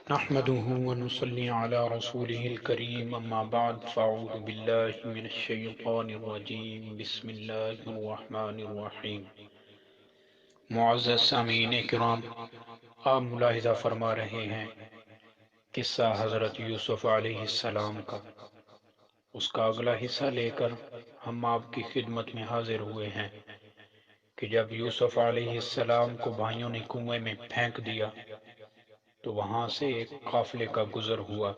نحمده ونصلي على رسوله الكريم اما بعد فاعوذ بالله من الشیطان الرجیم بسم اللہ الرحمن الرحیم۔ معزز سامعین کرام، آپ ملاحظہ فرما رہے ہیں قصہ حضرت یوسف علیہ السلام کا۔ اس کا اگلا حصہ لے کر ہم آپ کی خدمت میں حاضر ہوئے ہیں کہ جب یوسف علیہ السلام کو بھائیوں نے کنویں میں پھینک دیا تو وہاں سے ایک قافلے کا گزر ہوا۔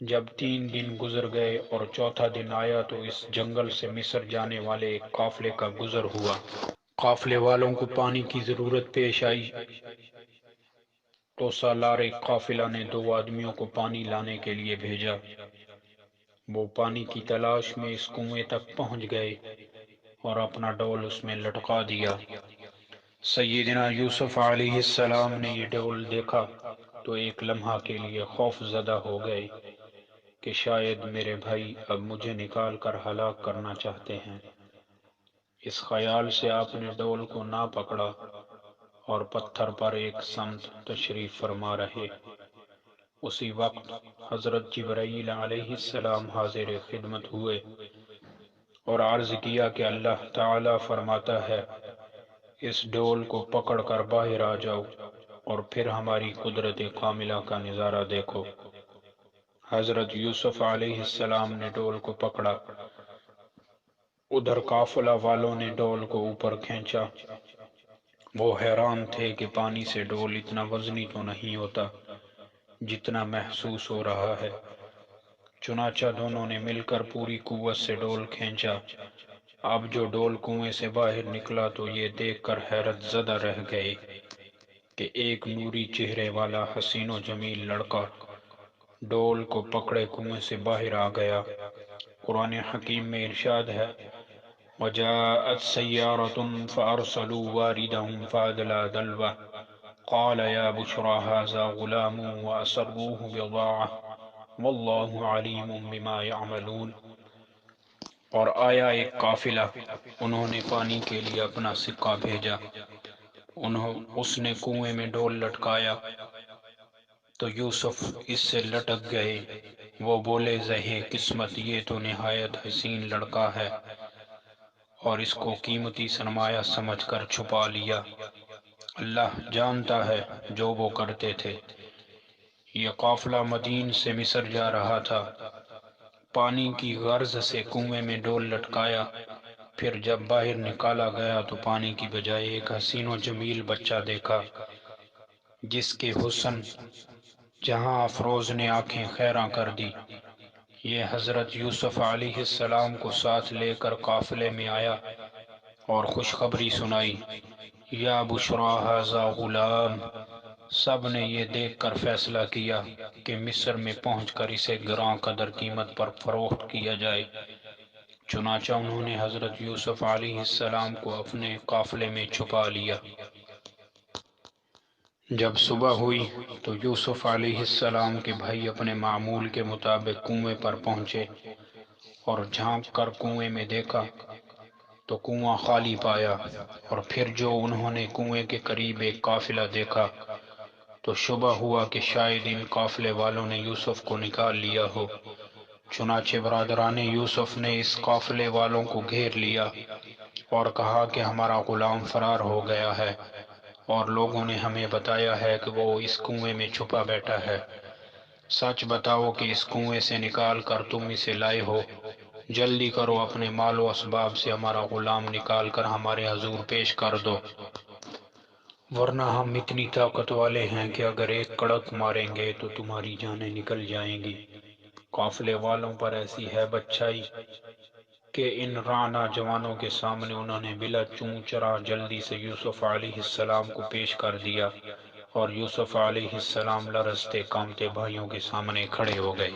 جب 3 دن گزر گئے اور چوتھا دن آیا تو اس جنگل سے مصر جانے والے ایک قافلے کا گزر ہوا۔ قافلے والوں کو پانی کی ضرورت پیش آئی تو سالار قافلہ نے 2 آدمیوں کو پانی لانے کے لیے بھیجا۔ وہ پانی کی تلاش میں اس کنویں تک پہنچ گئے اور اپنا ڈول اس میں لٹکا دیا۔ سیدنا یوسف علیہ السلام نے یہ ڈول دیکھا تو ایک لمحہ کے لیے خوف زدہ ہو گئے کہ شاید میرے بھائی اب مجھے نکال کر ہلاک کرنا چاہتے ہیں۔ اس خیال سے آپ نے ڈول کو نہ پکڑا اور پتھر پر ایک سمت تشریف فرما رہے۔ اسی وقت حضرت جبرائیل علیہ السلام حاضر خدمت ہوئے اور عرض کیا کہ اللہ تعالی فرماتا ہے اس ڈول کو پکڑ کر باہر آ جاؤ اور پھر ہماری قدرت کاملہ کا نظارہ دیکھو۔ حضرت یوسف علیہ السلام نے ڈول کو پکڑا، ادھر قافلہ والوں نے ڈول کو اوپر کھینچا۔ وہ حیران تھے کہ پانی سے ڈول اتنا وزنی تو نہیں ہوتا جتنا محسوس ہو رہا ہے۔ چنانچہ دونوں نے مل کر پوری قوت سے ڈول کھینچا۔ اب جو ڈول کنویں سے باہر نکلا تو یہ دیکھ کر حیرت زدہ رہ گئے کہ ایک نوری چہرے والا حسین و جمیل لڑکا ڈول کو پکڑے کنویں سے باہر آ گیا۔ قرآن حکیم میں ارشاد ہے وَجَاءَتْ سَيَّارَةٌ فَأَرْسَلُوا وَارِدَهُمْ فَأَدْلَىٰ دَلْوَهُ قَالَ يَا بُشْرَىٰ هَٰذَا غُلَامٌ وَأَسَرُّوهُ بِضَاعَةً وَاللَّهُ عَلِيمٌ بِمَا يَعْمَلُونَ۔ اور آیا ایک قافلہ، انہوں نے پانی کے لیے اپنا سکہ بھیجا، اس نے کنویں میں ڈول لٹکایا تو یوسف اس سے لٹک گئے۔ وہ بولے زہے قسمت، یہ تو نہایت حسین لڑکا ہے، اور اس کو قیمتی سرمایہ سمجھ کر چھپا لیا۔ اللہ جانتا ہے جو وہ کرتے تھے۔ یہ قافلہ مدین سے مصر جا رہا تھا۔ پانی کی غرض سے کنویں میں ڈول لٹکایا، پھر جب باہر نکالا گیا تو پانی کی بجائے ایک حسین و جمیل بچہ دیکھا جس کے حسن جہاں افروز نے آنکھیں خیراں کر دی۔ یہ حضرت یوسف علیہ السلام کو ساتھ لے کر قافلے میں آیا اور خوشخبری سنائی، یا بشریٰ ھذا غلام۔ سب نے یہ دیکھ کر فیصلہ کیا کہ مصر میں پہنچ کر اسے گراں قدر قیمت پر فروخت کیا جائے۔ چنانچہ انہوں نے حضرت یوسف علیہ السلام کو اپنے قافلے میں چھپا لیا۔ جب صبح ہوئی تو یوسف علیہ السلام کے بھائی اپنے معمول کے مطابق کنویں پر پہنچے اور جھانک کر کنویں میں دیکھا تو کنواں خالی پایا، اور پھر جو انہوں نے کنویں کے قریب ایک قافلہ دیکھا تو شبہ ہوا کہ شاید ان قافلے والوں نے یوسف کو نکال لیا ہو۔ چنانچہ برادران یوسف نے اس قافلے والوں کو گھیر لیا اور کہا کہ ہمارا غلام فرار ہو گیا ہے، اور لوگوں نے ہمیں بتایا ہے کہ وہ اس کنویں میں چھپا بیٹھا ہے۔ سچ بتاؤ کہ اس کنویں سے نکال کر تم اسے لائے ہو۔ جلدی کرو، اپنے مال و اسباب سے ہمارا غلام نکال کر ہمارے حضور پیش کر دو، ورنہ ہم اتنی طاقت والے ہیں کہ اگر ایک کڑک ماریں گے تو تمہاری جانیں نکل جائیں گی۔ قافلے والوں پر ایسی ہیبت چھائی کہ ان رعنا جوانوں کے سامنے انہوں نے بلا چوں چرا جلدی سے یوسف علیہ السلام کو پیش کر دیا، اور یوسف علیہ السلام لرزتے کانپتے بھائیوں کے سامنے کھڑے ہو گئے۔